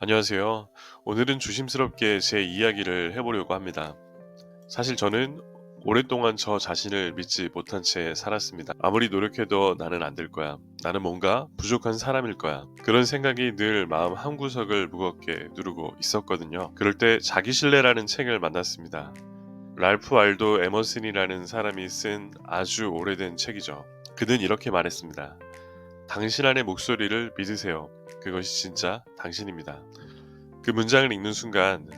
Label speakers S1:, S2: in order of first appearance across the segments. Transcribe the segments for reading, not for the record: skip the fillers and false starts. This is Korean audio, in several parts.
S1: 안녕하세요. 오늘은 조심스럽게 제 이야기를 해보려고 합니다. 사실 저는 오랫동안 저 자신을 믿지 못한 채 살았습니다. 아무리 노력해도 나는 안 될 거야. 나는 뭔가 부족한 사람일 거야. 그런 생각이 늘 마음 한구석을 무겁게 누르고 있었거든요. 그럴 때 자기신뢰라는 책을 만났습니다. 랄프 알도 에머슨이라는 사람이 쓴 아주 오래된 책이죠. 그는 이렇게 말했습니다. 당신 안의 목소리를 믿으세요. 그것이 진짜 당신입니다. 그 문장을 읽는 순간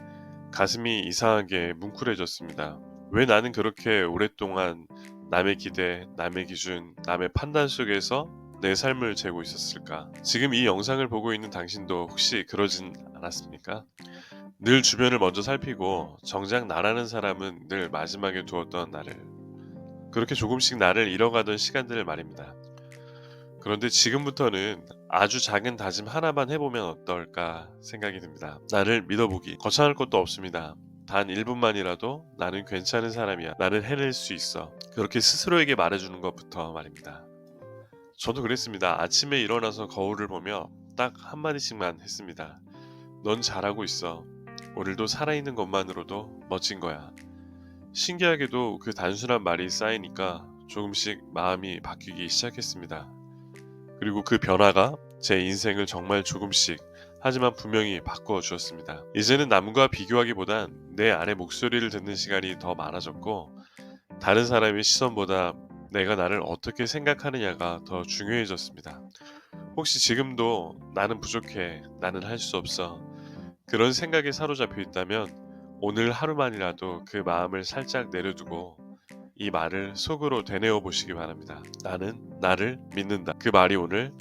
S1: 가슴이 이상하게 뭉클해졌습니다. 왜 나는 그렇게 오랫동안 남의 기대, 남의 기준, 남의 판단 속에서 내 삶을 재고 있었을까? 지금 이 영상을 보고 있는 당신도 혹시 그러진 않았습니까? 늘 주변을 먼저 살피고 정작 나라는 사람은 늘 마지막에 두었던 나를 그렇게 조금씩 나를 잃어가던 시간들을 말입니다. 그런데 지금부터는 아주 작은 다짐 하나만 해보면 어떨까 생각이 듭니다. 나를 믿어보기. 거창할 것도 없습니다. 단 1분만이라도 나는 괜찮은 사람이야. 나는 해낼 수 있어. 그렇게 스스로에게 말해주는 것부터 말입니다. 저도 그랬습니다. 아침에 일어나서 거울을 보며 딱 한마디씩만 했습니다. 넌 잘하고 있어. 오늘도 살아있는 것만으로도 멋진 거야. 신기하게도 그 단순한 말이 쌓이니까 조금씩 마음이 바뀌기 시작했습니다. 그리고 그 변화가 제 인생을 정말 조금씩 하지만 분명히 바꿔 주었습니다. 이제는 남과 비교하기보단 내 안의 목소리를 듣는 시간이 더 많아졌고 다른 사람의 시선보다 내가 나를 어떻게 생각하느냐가 더 중요해졌습니다. 혹시 지금도 나는 부족해, 나는 할 수 없어 그런 생각에 사로잡혀 있다면 오늘 하루만이라도 그 마음을 살짝 내려두고 이 말을 속으로 되뇌어 보시기 바랍니다. 나는 나를 믿는다. 그 말이 오늘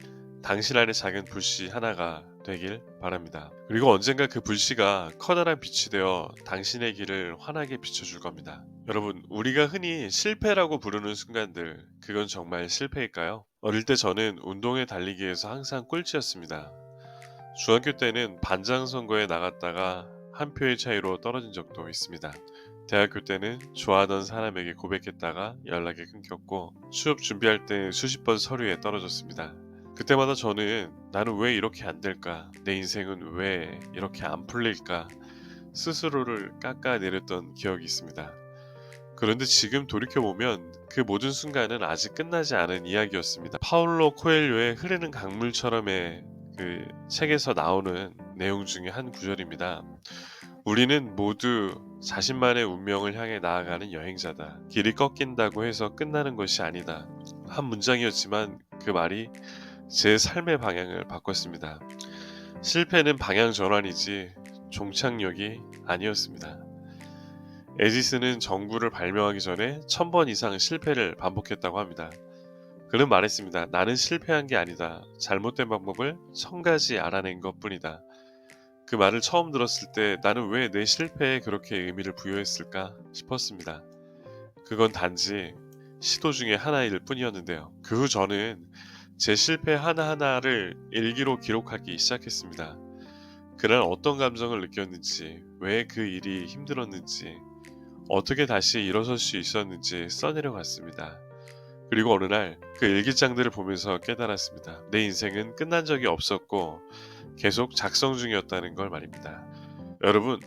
S1: 당신 안의 작은 불씨 하나가 되길 바랍니다. 그리고 언젠가 그 불씨가 커다란 빛이 되어 당신의 길을 환하게 비춰줄 겁니다. 여러분, 우리가 흔히 실패라고 부르는 순간들, 그건 정말 실패일까요? 어릴 때 저는 운동회 달리기에서 항상 꼴찌였습니다. 중학교 때는 반장 선거에 나갔다가 한 표의 차이로 떨어진 적도 있습니다. 대학교 때는 좋아하던 사람에게 고백했다가 연락이 끊겼고 취업 준비할 때 수십 번 서류에 떨어졌습니다. 그때마다 저는 나는 왜 이렇게 안 될까? 내 인생은 왜 이렇게 안 풀릴까? 스스로를 깎아내렸던 기억이 있습니다. 그런데 지금 돌이켜보면 그 모든 순간은 아직 끝나지 않은 이야기였습니다. 파울로 코엘료의 흐르는 강물처럼의 그 책에서 나오는 내용 중에 한 구절입니다. 우리는 모두 자신만의 운명을 향해 나아가는 여행자다. 길이 꺾인다고 해서 끝나는 것이 아니다. 한 문장이었지만 그 말이 제 삶의 방향을 바꿨습니다. 실패는 방향 전환이지 종착역이 아니었습니다. 에디슨은 전구를 발명하기 전에 1000번 이상 실패를 반복했다고 합니다. 그는 말했습니다. 나는 실패한 게 아니다. 잘못된 방법을 1000가지 알아낸 것 뿐이다. 그 말을 처음 들었을 때 나는 왜 내 실패에 그렇게 의미를 부여했을까 싶었습니다. 그건 단지 시도 중에 하나일 뿐이었는데요. 그 후 저는 제 실패 하나하나를 일기로 기록하기 시작했습니다. 그날 어떤 감정을 느꼈는지, 왜 그 일이 힘들었는지, 어떻게 다시 일어설 수 있었는지 써내려 갔습니다. 그리고 어느 날 그 일기장들을 보면서 깨달았습니다. 내 인생은 끝난 적이 없었고 계속 작성 중이었다는 걸 말입니다. 여러분,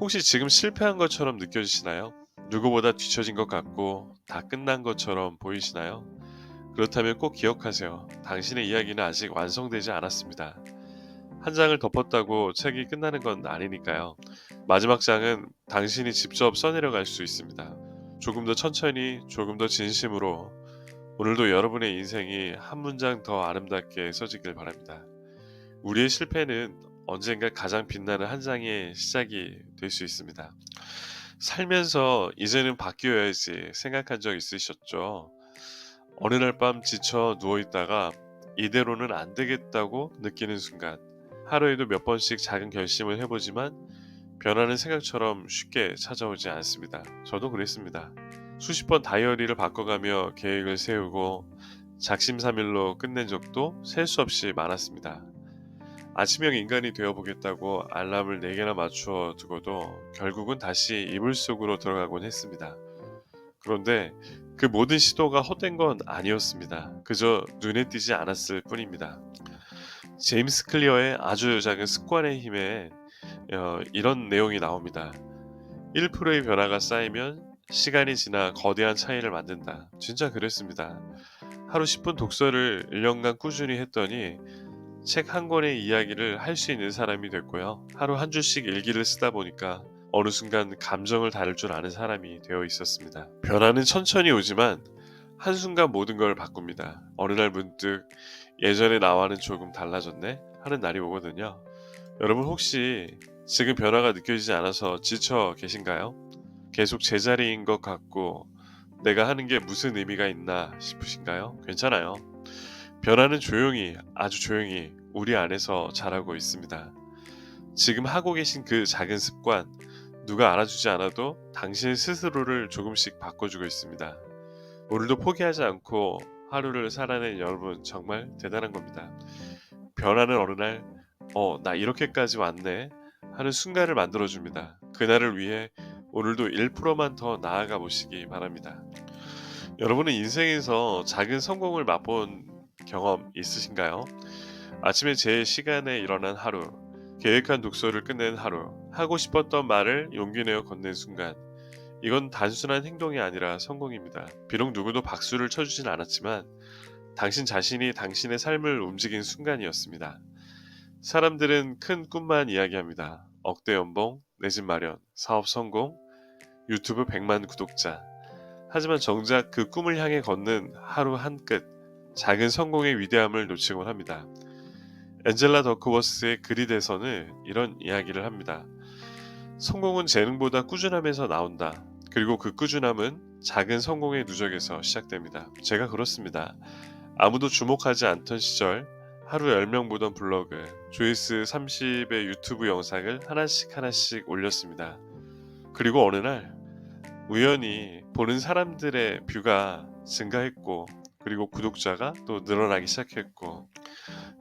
S1: 혹시 지금 실패한 것처럼 느껴지시나요? 누구보다 뒤처진 것 같고 다 끝난 것처럼 보이시나요? 그렇다면 꼭 기억하세요. 당신의 이야기는 아직 완성되지 않았습니다. 한 장을 덮었다고 책이 끝나는 건 아니니까요. 마지막 장은 당신이 직접 써내려갈 수 있습니다. 조금 더 천천히, 조금 더 진심으로 오늘도 여러분의 인생이 한 문장 더 아름답게 써지길 바랍니다. 우리의 실패는 언젠가 가장 빛나는 한 장의 시작이 될 수 있습니다. 살면서 이제는 바뀌어야지 생각한 적 있으셨죠? 어느 날 밤 지쳐 누워있다가 이대로는 안 되겠다고 느끼는 순간 하루에도 몇 번씩 작은 결심을 해보지만 변화는 생각처럼 쉽게 찾아오지 않습니다. 저도 그랬습니다. 수십 번 다이어리를 바꿔가며 계획을 세우고 작심삼일로 끝낸 적도 셀 수 없이 많았습니다. 아침형 인간이 되어보겠다고 알람을 4개나 맞추어 두고도 결국은 다시 이불 속으로 들어가곤 했습니다. 그런데 그 모든 시도가 헛된 건 아니었습니다. 그저 눈에 띄지 않았을 뿐입니다. 제임스 클리어의 아주 작은 습관의 힘에 이런 내용이 나옵니다. 1%의 변화가 쌓이면 시간이 지나 거대한 차이를 만든다. 진짜 그랬습니다. 하루 10분 독서를 1년간 꾸준히 했더니 책 한 권의 이야기를 할 수 있는 사람이 됐고요. 하루 한 줄씩 일기를 쓰다 보니까 어느 순간 감정을 다룰 줄 아는 사람이 되어 있었습니다. 변화는 천천히 오지만 한순간 모든 걸 바꿉니다. 어느 날 문득 예전의 나와는 조금 달라졌네 하는 날이 오거든요. 여러분 혹시 지금 변화가 느껴지지 않아서 지쳐 계신가요? 계속 제자리인 것 같고 내가 하는 게 무슨 의미가 있나 싶으신가요? 괜찮아요. 변화는 조용히, 아주 조용히 우리 안에서 자라고 있습니다. 지금 하고 계신 그 작은 습관, 누가 알아주지 않아도 당신 스스로를 조금씩 바꿔주고 있습니다. 오늘도 포기하지 않고 하루를 살아낸 여러분 정말 대단한 겁니다. 변화는 어느 날, 나 이렇게까지 왔네 하는 순간을 만들어줍니다. 그날을 위해 오늘도 1%만 더 나아가 보시기 바랍니다. 여러분은 인생에서 작은 성공을 맛본 경험 있으신가요? 아침에 제 시간에 일어난 하루, 계획한 독서를 끝낸 하루, 하고 싶었던 말을 용기 내어 건넨 순간, 이건 단순한 행동이 아니라 성공입니다. 비록 누구도 박수를 쳐주진 않았지만 당신 자신이 당신의 삶을 움직인 순간이었습니다. 사람들은 큰 꿈만 이야기합니다. 억대 연봉, 내 집 마련, 사업 성공, 유튜브 100만 구독자. 하지만 정작 그 꿈을 향해 걷는 하루 한 끝, 작은 성공의 위대함을 놓치곤 합니다. 엔젤라 더크워스의 그릿에서는 이런 이야기를 합니다. 성공은 재능보다 꾸준함에서 나온다. 그리고 그 꾸준함은 작은 성공의 누적에서 시작됩니다. 제가 그렇습니다. 아무도 주목하지 않던 시절 하루 10명 보던 블로그, 조회수 30의 유튜브 영상을 하나씩 올렸습니다. 그리고 어느 날 우연히 보는 사람들의 뷰가 증가했고 그리고 구독자가 또 늘어나기 시작했고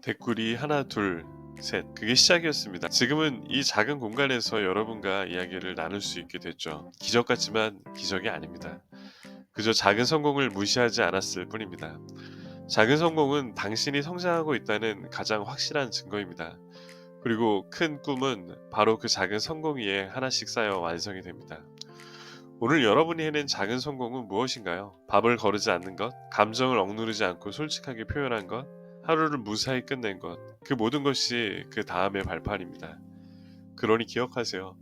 S1: 댓글이 하나 둘 셋 그게 시작이었습니다. 지금은 이 작은 공간에서 여러분과 이야기를 나눌 수 있게 됐죠. 기적 같지만 기적이 아닙니다. 그저 작은 성공을 무시하지 않았을 뿐입니다. 작은 성공은 당신이 성장하고 있다는 가장 확실한 증거입니다. 그리고 큰 꿈은 바로 그 작은 성공 위에 하나씩 쌓여 완성이 됩니다. 오늘 여러분이 해낸 작은 성공은 무엇인가요? 밥을 거르지 않는 것, 감정을 억누르지 않고 솔직하게 표현한 것, 하루를 무사히 끝낸 것, 그 모든 것이 그 다음의 발판입니다. 그러니 기억하세요.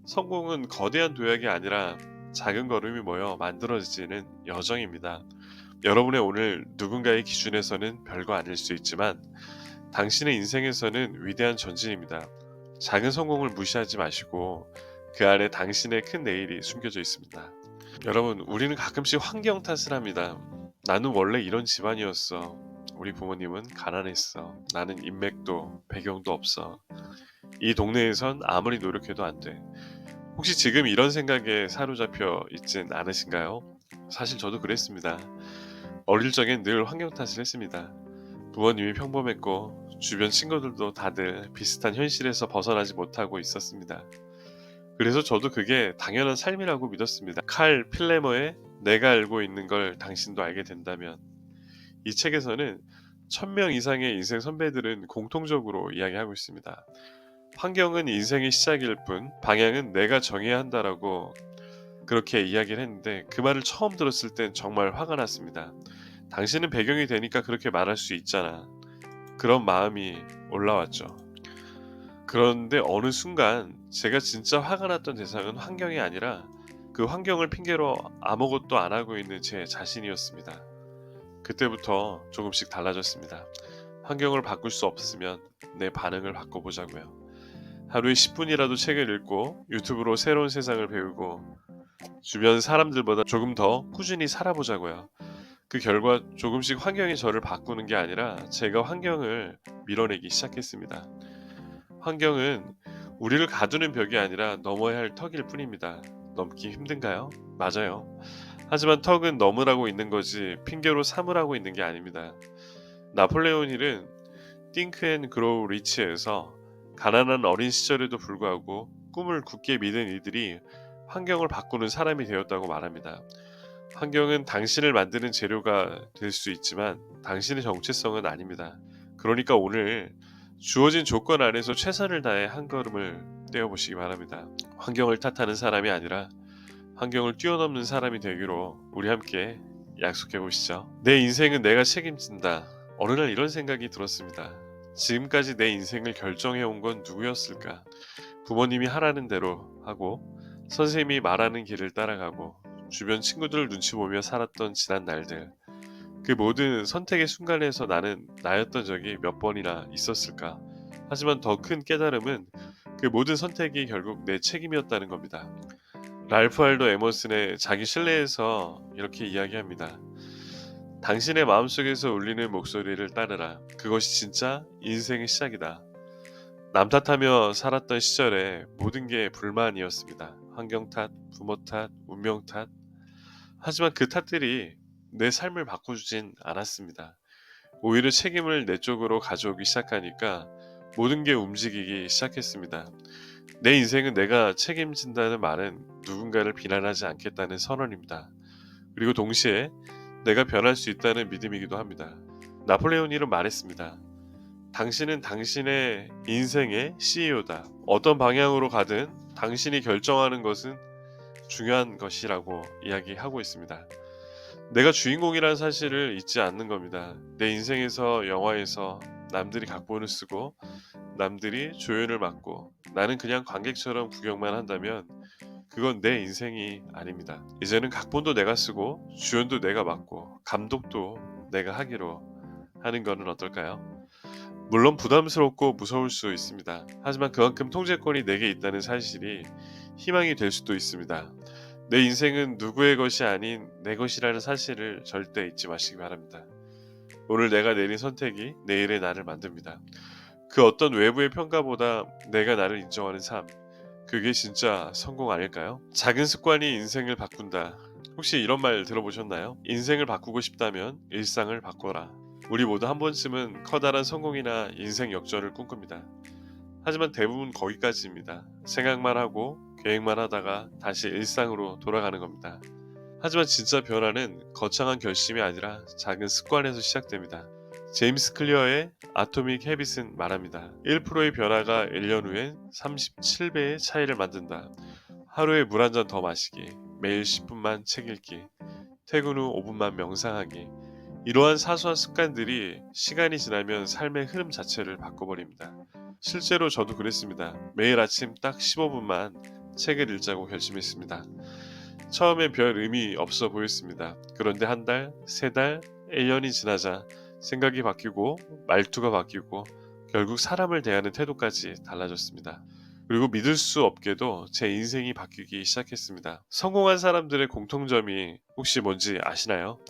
S1: 성공은 거대한 도약이 아니라 작은 걸음이 모여 만들어지는 여정입니다. 여러분의 오늘 누군가의 기준에서는 별거 아닐 수 있지만 당신의 인생에서는 위대한 전진입니다. 작은 성공을 무시하지 마시고 그 안에 당신의 큰 내일이 숨겨져 있습니다. 여러분, 우리는 가끔씩 환경 탓을 합니다. 나는 원래 이런 집안이었어. 우리 부모님은 가난했어. 나는 인맥도 배경도 없어. 이 동네에선 아무리 노력해도 안 돼. 혹시 지금 이런 생각에 사로잡혀 있진 않으신가요? 사실 저도 그랬습니다. 어릴 적엔 늘 환경 탓을 했습니다. 부모님이 평범했고 주변 친구들도 다들 비슷한 현실에서 벗어나지 못하고 있었습니다. 그래서 저도 그게 당연한 삶이라고 믿었습니다. 칼 필레머의 내가 알고 있는 걸 당신도 알게 된다면 이 책에서는 1000명 이상의 인생 선배들은 공통적으로 이야기하고 있습니다. 환경은 인생의 시작일 뿐 방향은 내가 정해야 한다라고 그렇게 이야기를 했는데 그 말을 처음 들었을 땐 정말 화가 났습니다. 당신은 배경이 되니까 그렇게 말할 수 있잖아. 그런 마음이 올라왔죠. 그런데 어느 순간 제가 진짜 화가 났던 대상은 환경이 아니라 그 환경을 핑계로 아무것도 안 하고 있는 제 자신이었습니다. 그때부터 조금씩 달라졌습니다. 환경을 바꿀 수 없으면 내 반응을 바꿔보자고요. 하루에 10분이라도 책을 읽고 유튜브로 새로운 세상을 배우고 주변 사람들보다 조금 더 꾸준히 살아보자고요. 그 결과 조금씩 환경이 저를 바꾸는 게 아니라 제가 환경을 밀어내기 시작했습니다. 환경은 우리를 가두는 벽이 아니라 넘어야 할 턱일 뿐입니다. 넘기 힘든가요? 맞아요. 하지만 턱은 넘으라고 있는 거지 핑계로 삼으라고 있는 게 아닙니다. 나폴레온 힐은 Think and Grow Rich에서 가난한 어린 시절에도 불구하고 꿈을 굳게 믿은 이들이 환경을 바꾸는 사람이 되었다고 말합니다. 환경은 당신을 만드는 재료가 될 수 있지만 당신의 정체성은 아닙니다. 그러니까 오늘 주어진 조건 안에서 최선을 다해 한 걸음을 떼어보시기 바랍니다. 환경을 탓하는 사람이 아니라 환경을 뛰어넘는 사람이 되기로 우리 함께 약속해 보시죠. 내 인생은 내가 책임진다. 어느 날 이런 생각이 들었습니다. 지금까지 내 인생을 결정해 온 건 누구였을까? 부모님이 하라는 대로 하고 선생님이 말하는 길을 따라가고 주변 친구들 눈치 보며 살았던 지난 날들. 그 모든 선택의 순간에서 나는 나였던 적이 몇 번이나 있었을까? 하지만 더 큰 깨달음은 그 모든 선택이 결국 내 책임이었다는 겁니다. 랄프 알도 에머슨의 자기 신뢰에서 이렇게 이야기합니다. 당신의 마음속에서 울리는 목소리를 따르라. 그것이 진짜 인생의 시작이다. 남 탓하며 살았던 시절에 모든 게 불만이었습니다. 환경 탓, 부모 탓, 운명 탓. 하지만 그 탓들이 내 삶을 바꿔주진 않았습니다. 오히려 책임을 내 쪽으로 가져오기 시작하니까 모든 게 움직이기 시작했습니다. 내 인생은 내가 책임진다는 말은 누군가를 비난하지 않겠다는 선언입니다. 그리고 동시에 내가 변할 수 있다는 믿음이기도 합니다. 나폴레온 힐은 말했습니다. 당신은 당신의 인생의 CEO다. 어떤 방향으로 가든 당신이 결정하는 것은 중요한 것이라고 이야기하고 있습니다. 내가 주인공이라는 사실을 잊지 않는 겁니다. 내 인생에서 영화에서 남들이 각본을 쓰고 남들이 조연을 맡고 나는 그냥 관객처럼 구경만 한다면 그건 내 인생이 아닙니다. 이제는 각본도 내가 쓰고 주연도 내가 맡고 감독도 내가 하기로 하는 거는 어떨까요? 물론 부담스럽고 무서울 수 있습니다. 하지만 그만큼 통제권이 내게 있다는 사실이 희망이 될 수도 있습니다. 내 인생은 누구의 것이 아닌 내 것이라는 사실을 절대 잊지 마시기 바랍니다. 오늘 내가 내린 선택이 내일의 나를 만듭니다. 그 어떤 외부의 평가보다 내가 나를 인정하는 삶, 그게 진짜 성공 아닐까요? 작은 습관이 인생을 바꾼다. 혹시 이런 말 들어보셨나요? 인생을 바꾸고 싶다면 일상을 바꿔라. 우리 모두 한 번쯤은 커다란 성공이나 인생 역전을 꿈꿉니다. 하지만 대부분 거기까지입니다. 생각만 하고 계획만 하다가 다시 일상으로 돌아가는 겁니다. 하지만 진짜 변화는 거창한 결심이 아니라 작은 습관에서 시작됩니다. 제임스 클리어의 아토믹 헤빗은 말합니다. 1%의 변화가 1년 후엔 37배의 차이를 만든다. 하루에 물 한 잔 더 마시기, 매일 10분만 책 읽기, 퇴근 후 5분만 명상하기. 이러한 사소한 습관들이 시간이 지나면 삶의 흐름 자체를 바꿔버립니다. 실제로 저도 그랬습니다. 매일 아침 딱 15분만 책을 읽자고 결심했습니다. 처음엔 별 의미 없어 보였습니다. 그런데 한 달, 세 달, 1년이 지나자 생각이 바뀌고 말투가 바뀌고 결국 사람을 대하는 태도까지 달라졌습니다. 그리고 믿을 수 없게도 제 인생이 바뀌기 시작했습니다. 성공한 사람들의 공통점이 혹시 뭔지 아시나요?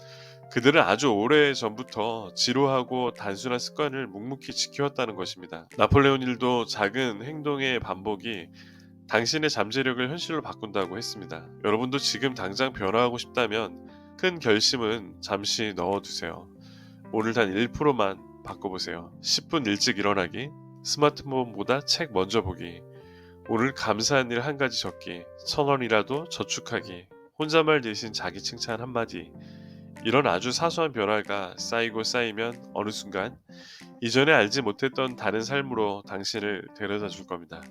S1: 그들은 아주 오래 전부터 지루하고 단순한 습관을 묵묵히 지켜왔다는 것입니다. 나폴레온 힐도 작은 행동의 반복이 당신의 잠재력을 현실로 바꾼다고 했습니다. 여러분도 지금 당장 변화하고 싶다면 큰 결심은 잠시 넣어두세요. 오늘 단 1%만 바꿔보세요. 10분 일찍 일어나기, 스마트폰보다 책 먼저 보기, 오늘 감사한 일 한 가지 적기, 1,000원이라도 저축하기, 혼잣말 대신 자기 칭찬 한마디. 이런 아주 사소한 변화가 쌓이고 쌓이면 어느 순간 이전에 알지 못했던 다른 삶으로 당신을 데려다 줄 겁니다.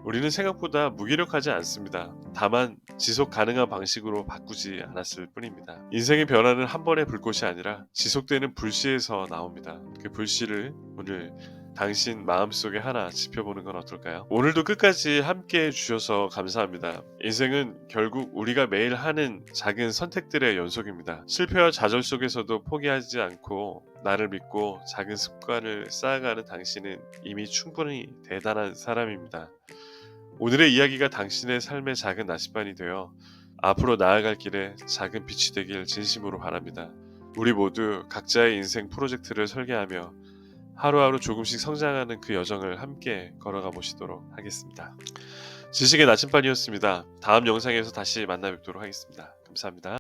S1: 우리는 생각보다 무기력하지 않습니다. 다만 지속 가능한 방식으로 바꾸지 않았을 뿐입니다. 인생의 변화는 한 번의 불꽃이 아니라 지속되는 불씨에서 나옵니다. 그 불씨를 오늘 당신 마음속에 하나 지펴보는 건 어떨까요? 오늘도 끝까지 함께 해주셔서 감사합니다. 인생은 결국 우리가 매일 하는 작은 선택들의 연속입니다. 실패와 좌절 속에서도 포기하지 않고 나를 믿고 작은 습관을 쌓아가는 당신은 이미 충분히 대단한 사람입니다. 오늘의 이야기가 당신의 삶의 작은 나침반이 되어 앞으로 나아갈 길에 작은 빛이 되길 진심으로 바랍니다. 우리 모두 각자의 인생 프로젝트를 설계하며 하루하루 조금씩 성장하는 그 여정을 함께 걸어가 보시도록 하겠습니다. 지식의 나침반이었습니다. 다음 영상에서 다시 만나 뵙도록 하겠습니다. 감사합니다.